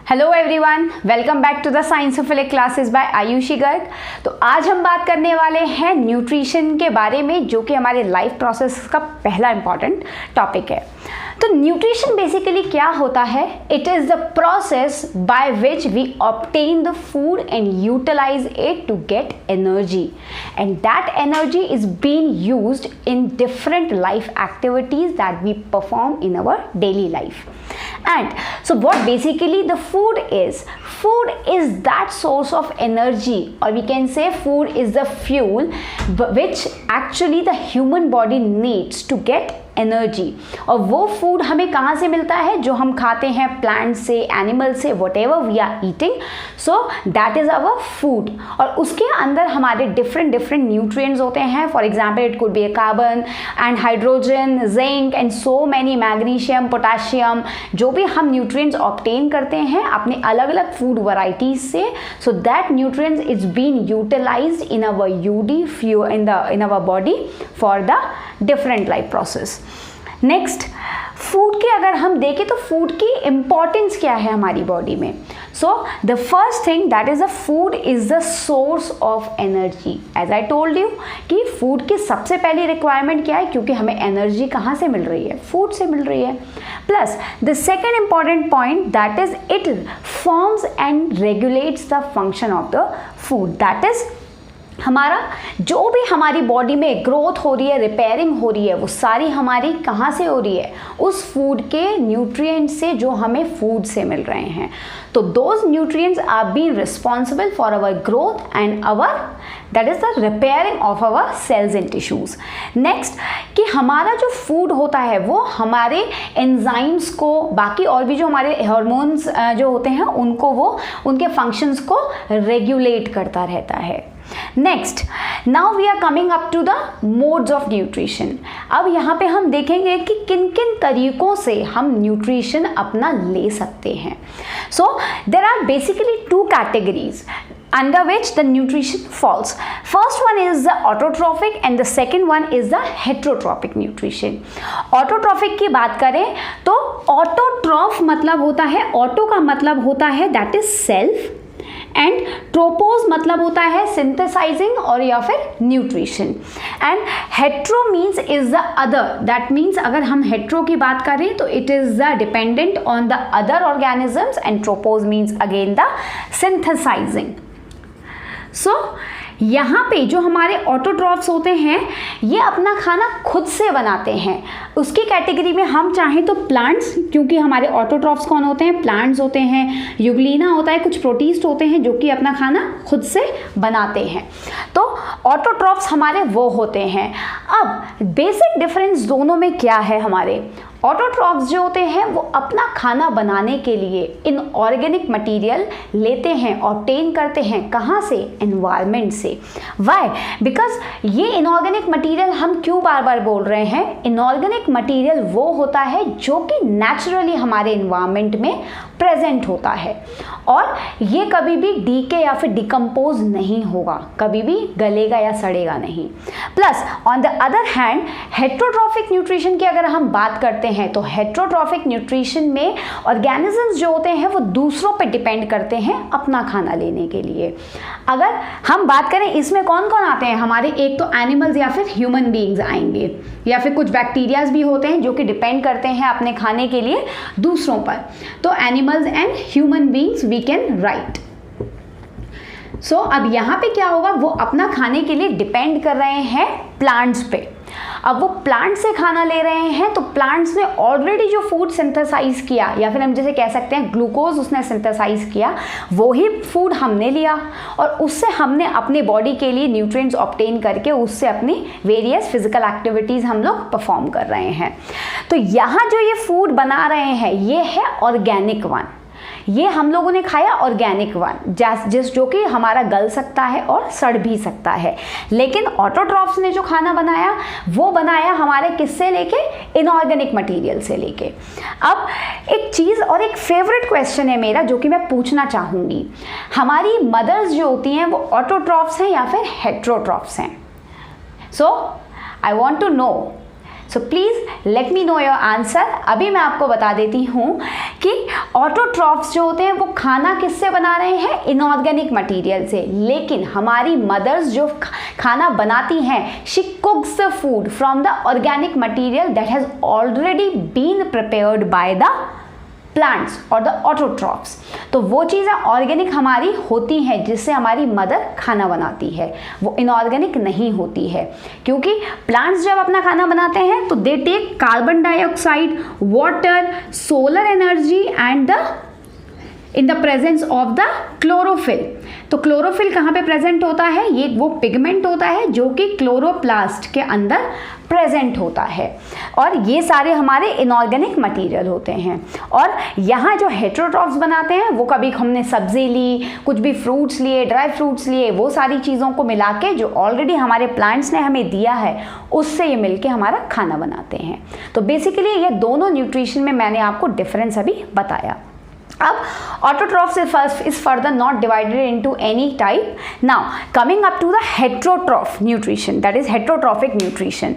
Hello everyone, welcome back to the science of Philic classes by Ayushi Garg. तो आज हम बात करने वाले हैं न्यूट्रिशन के बारे में, जो कि हमारे लाइफ प्रोसेस का पहला इंपॉर्टेंट टॉपिक है। तो न्यूट्रिशन बेसिकली क्या होता है? It is the process by which we obtain the food and utilise it to get energy, and that energy is been used in different life activities that we perform in our daily life. And so what basically the food is that source of energy, or we can say food is the fuel which actually the human body needs to get energy. और वो food हमें कहाँ से मिलता है? जो हम खाते हैं प्लांट से, एनिमल से, whatever we are eating, so that is our food. और उसके अंदर हमारे डिफरेंट न्यूट्रिएंट्स होते हैं। For example it could be carbon and hydrogen, zinc and so many, magnesium, potassium, जो भी हम न्यूट्रिएंट्स ऑब्टेन करते हैं अपने अलग अलग फूड वैरायटीज से, so that nutrients is been utilised in our यूडी in our body for the different life process. Next, food की अगर हम देखें तो फूड की इंपॉर्टेंस क्या है हमारी बॉडी में? So the first thing that is the food is the source of energy. As I told you कि फूड की सबसे पहली रिक्वायरमेंट क्या है? क्योंकि हमें एनर्जी कहाँ से मिल रही है? फूड से मिल रही है। Plus the second important point that is it forms and regulates the function of the food. That is हमारा जो भी हमारी बॉडी में ग्रोथ हो रही है, रिपेयरिंग हो रही है, वो सारी हमारी कहाँ से हो रही है? उस फूड के न्यूट्रिएंट्स से जो हमें फूड से मिल रहे हैं। तो those nutrients are been responsible for our growth and our that is the repairing of our cells and tissues. Next, कि हमारा जो फूड होता है वो हमारे एंजाइम्स को, बाकी और भी जो हमारे हार्मोन्स जो होते हैं उनको, वो उनके फंक्शंस को रेगुलेट करता रहता है। Next, now we are coming up to the modes of nutrition. अब यहाँ पे हम देखेंगे कि किन किन तरीकों से हम न्यूट्रिशन अपना ले सकते हैं। So there are basically two categories under which the nutrition falls. First one is the autotrophic and the second one is the heterotrophic nutrition. Autotrophic की बात करें तो autotroph मतलब होता है, auto का मतलब होता है that is self, and trophos मतलब होता है सिंथेसाइजिंग और या फिर nutrition, and hetero means is the other. That means अगर हम हेट्रो की बात करें तो it is the dependent on the other organisms, and trophos means again the synthesising. So यहाँ पे जो हमारे ऑटोट्रॉफ्स होते हैं ये अपना खाना खुद से बनाते हैं। उसकी कैटेगरी में हम चाहें तो प्लांट्स, क्योंकि हमारे ऑटोट्रॉफ्स कौन होते हैं? प्लांट्स होते हैं, यूग्लिना होता है, कुछ प्रोटीस्ट होते हैं जो कि अपना खाना खुद से बनाते हैं। तो ऑटोट्रॉफ्स हमारे वो होते हैं। अब बेसिक डिफरेंस दोनों में क्या है? हमारे ऑटोट्रॉफ्स जो होते हैं वो अपना खाना बनाने के लिए इनऑर्गेनिक मटेरियल लेते हैं, ऑब्टेन करते हैं। कहाँ से? एनवायरनमेंट से। वाई? बिकॉज ये इनऑर्गेनिक मटेरियल हम क्यों बार बार बोल रहे हैं? इनऑर्गेनिक मटेरियल वो होता है जो कि नेचुरली हमारे इन्वायरमेंट में प्रेजेंट होता है, और ये कभी भी डीके या फिर डिकम्पोज नहीं होगा, कभी भी गलेगा या सड़ेगा नहीं। Plus on the other hand heterotrophic nutrition की अगर हम बात करते हैं तो हेट्रोट्रॉफिक न्यूट्रिशन में ऑर्गेनिजम्स जो होते हैं वो दूसरों पे डिपेंड करते हैं अपना खाना लेने के लिए। अगर हम बात करें इसमें कौन कौन आते हैं हमारे, एक तो एनिमल्स या फिर ह्यूमन बीइंग्स आएंगे, या फिर कुछ बैक्टीरियाज भी होते हैं जो कि डिपेंड करते हैं अपने खाने के लिए दूसरों पर। तो animals and human beings we can write. So अब यहाँ पे क्या होगा? वो अपना खाने के लिए डिपेंड कर रहे हैं प्लांट्स पे। अब वो प्लांट से खाना ले रहे हैं तो प्लांट्स ने ऑलरेडी जो फूड सिंथेसाइज किया, या फिर हम जैसे कह सकते हैं ग्लूकोज उसने सिंथेसाइज किया, वो ही फूड हमने लिया और उससे हमने अपने बॉडी के लिए न्यूट्रिएंट्स ऑब्टेन करके उससे अपनी वेरियस फिजिकल एक्टिविटीज़ हम लोग परफॉर्म कर रहे हैं। तो यहाँ जो ये फूड बना रहे हैं ये है ऑर्गेनिक वन। ये हम लोगों ने खाया ऑर्गेनिक वन, जिस जो कि हमारा गल सकता है और सड़ भी सकता है। लेकिन ऑटोट्रॉफ्स ने जो खाना बनाया वो बनाया हमारे किससे लेके? इनऑर्गेनिक मटेरियल से लेके। अब एक चीज़ और एक फेवरेट क्वेश्चन है मेरा जो कि मैं पूछना चाहूँगी, हमारी मदर्स जो होती हैं वो ऑटोट्रॉफ्स हैं या फिर हेट्रोट्रॉफ्स हैं? So I want to know so please let me know your answer. अभी मैं आपको बता देती हूँ कि ऑटोट्रॉफ्स जो होते हैं वो खाना किससे बना रहे हैं, इनऑर्गेनिक मटेरियल से, लेकिन हमारी मदर्स जो खाना बनाती हैं, she cooks the food from the organic material that has already been prepared by the plants और द ऑटोट्रॉफ्स। तो वो चीज़ें ऑर्गेनिक हमारी होती हैं जिससे हमारी मदर खाना बनाती है, वो इनऑर्गेनिक नहीं होती है, क्योंकि प्लांट्स जब अपना खाना बनाते हैं तो they take carbon dioxide, water, solar energy and the in the presence of the chlorophyll. तो क्लोरोफिल कहाँ पे प्रेजेंट होता है, ये वो पिगमेंट होता है जो कि क्लोरोप्लास्ट के अंदर प्रेजेंट होता है, और ये सारे हमारे इनऑर्गेनिक मटेरियल होते हैं। और यहाँ जो हेटेरोट्रॉफ्स बनाते हैं वो कभी हमने सब्जी ली, कुछ भी फ्रूट्स लिए, ड्राई फ्रूट्स लिए, वो सारी चीज़ों को मिला के जो ऑलरेडी हमारे प्लांट्स ने हमें दिया है उससे ये मिलके हमारा खाना बनाते हैं। तो बेसिकली ये दोनों न्यूट्रिशन में मैंने आपको डिफरेंस अभी बताया। अब autotrophs is further not divided into any type. Now coming up to the heterotroph nutrition, that is heterotrophic nutrition.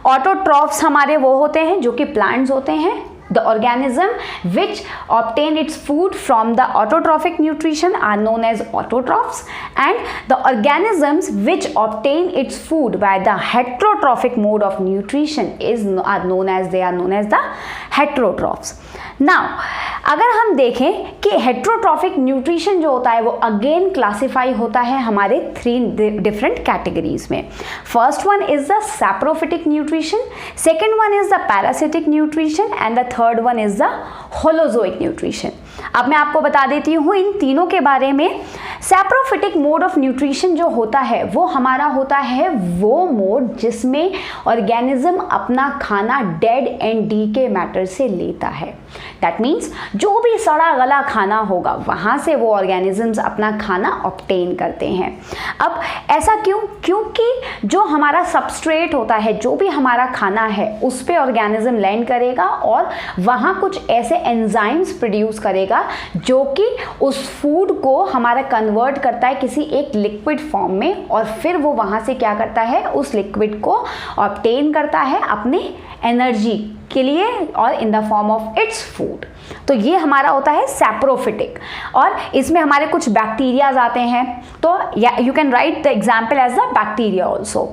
Autotrophs हमारे वो होते हैं जो कि plants होते हैं, the organism which obtain its food from the autotrophic nutrition are known as autotrophs, and the organisms which obtain its food by the heterotrophic mode of nutrition are known as the heterotrophs. Now अगर हम देखें कि heterotrophic nutrition जो होता है वो again classify होता है हमारे 3 डिफरेंट कैटेगरीज में। First one is the saprophytic nutrition, second one is the parasitic nutrition and the third one is the holozoic nutrition. अब मैं आपको बता देती हूँ इन तीनों के बारे में। सैप्रोफिटिक मोड ऑफ न्यूट्रिशन जो होता है वो हमारा होता है वो मोड जिसमें ऑर्गेनिज्म अपना खाना डेड एंड डीके मैटर से लेता है। दैट मीन्स जो भी सड़ा गला खाना होगा वहाँ से वो ऑर्गेनिजम्स अपना खाना ऑब्टेन करते हैं। अब ऐसा क्यों? क्योंकि जो हमारा सबस्ट्रेट होता है, जो भी हमारा खाना है, उस पे ऑर्गेनिज्म लैंड करेगा और वहाँ कुछ ऐसे एंजाइम्स प्रोड्यूस करेगा जो कि उस फूड को हमारा कन्वर्ट करता है किसी एक लिक्विड फॉर्म में, और फिर वो वहाँ से क्या करता है, उस लिक्विड को ऑब्टेन करता है अपनी एनर्जी के लिए और in the form of its food. तो ये हमारा होता है सैप्रोफिटिक, और इसमें हमारे कुछ बैक्टीरियाज आते हैं। तो you can write the example as the bacteria also.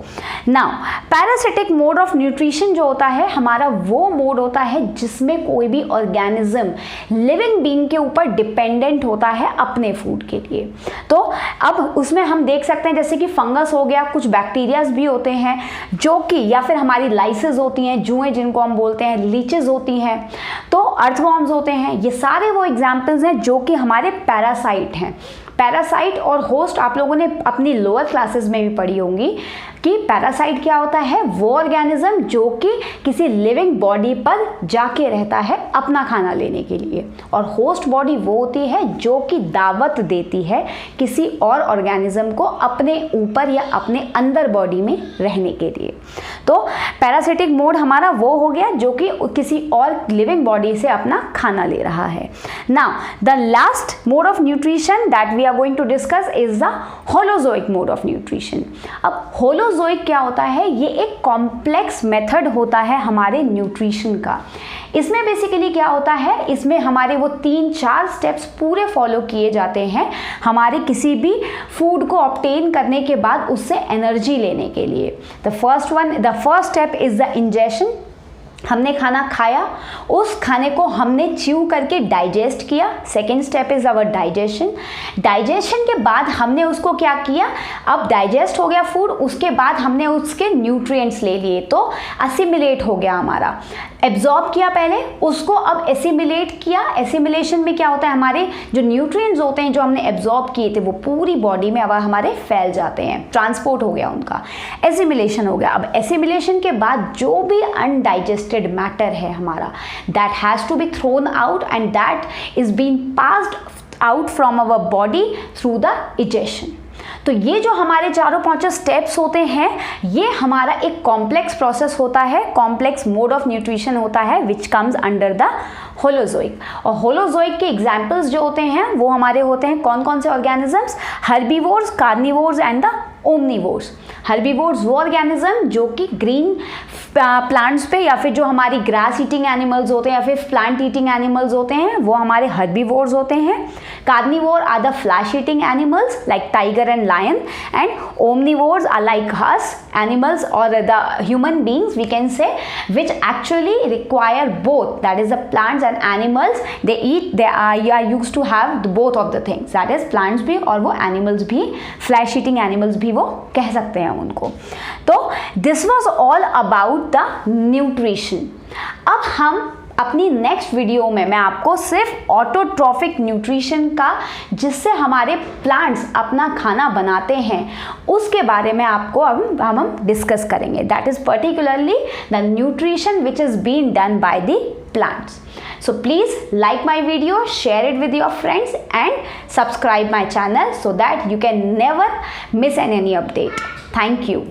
Now parasitic mode of nutrition जो होता है हमारा वो मोड होता है जिसमें कोई भी ऑर्गेनिज्म लिविंग बीइंग के ऊपर डिपेंडेंट होता है अपने फूड के लिए। तो अब उसमें हम देख सकते हैं जैसे कि फंगस हो गया, कुछ बैक्टीरियाज भी होते हैं जो कि, या फिर हमारी लाइसेस होती हैं, जुएं जिनको हम बोलते हैं, लीचेस होती हैं, तो अर्थवॉर्म्स होते हैं। ये सारे वो एग्जाम्पल्स हैं जो कि हमारे पैरासाइट हैं। पैरासाइट और होस्ट आप लोगों ने अपनी लोअर क्लासेस में भी पढ़ी होंगी कि पैरासाइट क्या होता है, वो ऑर्गेनिज्म जो कि किसी लिविंग बॉडी पर जाके रहता है अपना खाना लेने के लिए, और होस्ट बॉडी वो होती है जो कि दावत देती है किसी और ऑर्गेनिज्म को अपने ऊपर या अपने अंदर बॉडी में रहने के लिए। तो पैरासिटिक मोड हमारा वो हो गया जो कि किसी और लिविंग बॉडी से अपना खाना ले रहा है। Now the last mode of nutrition that we are going to discuss is the holozoic mode of nutrition. अब होलोजोइक क्या होता है, ये एक कॉम्प्लेक्स मेथड होता है हमारे न्यूट्रिशन का। इसमें बेसिकली क्या होता है, इसमें हमारे वो 3-4 स्टेप्स पूरे फॉलो किए जाते हैं हमारे किसी भी फूड को ऑब्टेन करने के बाद उससे एनर्जी लेने के लिए। The first step is the ingestion. हमने खाना खाया, उस खाने को हमने च्यू करके डाइजेस्ट किया। Second step is our digestion. Digestion के बाद हमने उसको क्या किया, अब डाइजेस्ट हो गया फूड, उसके बाद हमने उसके न्यूट्रिएंट्स ले लिए, तो असिमिलेट हो गया हमारा। एब्जॉर्ब किया पहले, उसको अब एसिमिलेट किया। एसिमिलेशन में क्या होता है, हमारे जो न्यूट्रिएंट्स होते हैं जो हमने एब्जॉर्ब किए थे वो पूरी बॉडी में अब हमारे फैल जाते हैं, ट्रांसपोर्ट हो गया उनका, एसिमिलेशन हो गया। अब एसिमिलेशन के बाद जो भी अनडाइजेस्टेड मैटर है हमारा, that has to be thrown out and that is being passed out from our body through the egestion. तो ये जो हमारे 4-5 स्टेप्स होते हैं ये हमारा एक कॉम्प्लेक्स प्रोसेस होता है, कॉम्प्लेक्स मोड ऑफ न्यूट्रिशन होता है which comes under the holozoic. और होलोजोइक के एग्जाम्पल्स जो होते हैं वो हमारे होते हैं कौन कौन से organisms, herbivores, carnivores and the omnivores. Herbivores वो ऑर्गेनिज्म जो कि ग्रीन प्लांट्स पे या फिर जो हमारी ग्रास ईटिंग एनिमल्स होते हैं या फिर प्लांट ईटिंग एनिमल्स होते हैं वो हमारे हर्बीवोर्स होते हैं। Carnivore are the flesh eating animals like tiger and lion, and omnivores are like us animals or the human beings we can say which actually require both, that is the plants and animals, they eat, they are used to have both of the things, that is plants भी और वो animals भी, flash eating animals भी वो कह सकते हैं उनको। तो this was all about the nutrition. अब हम अपनी नेक्स्ट वीडियो में मैं आपको सिर्फ ऑटोट्रॉफिक न्यूट्रिशन का, जिससे हमारे प्लांट्स अपना खाना बनाते हैं, उसके बारे में आपको हम डिस्कस करेंगे। That is particularly the nutrition which is been done by the plants. So please like my video, share it with your friends and subscribe my channel so that you can never miss any update. Thank you.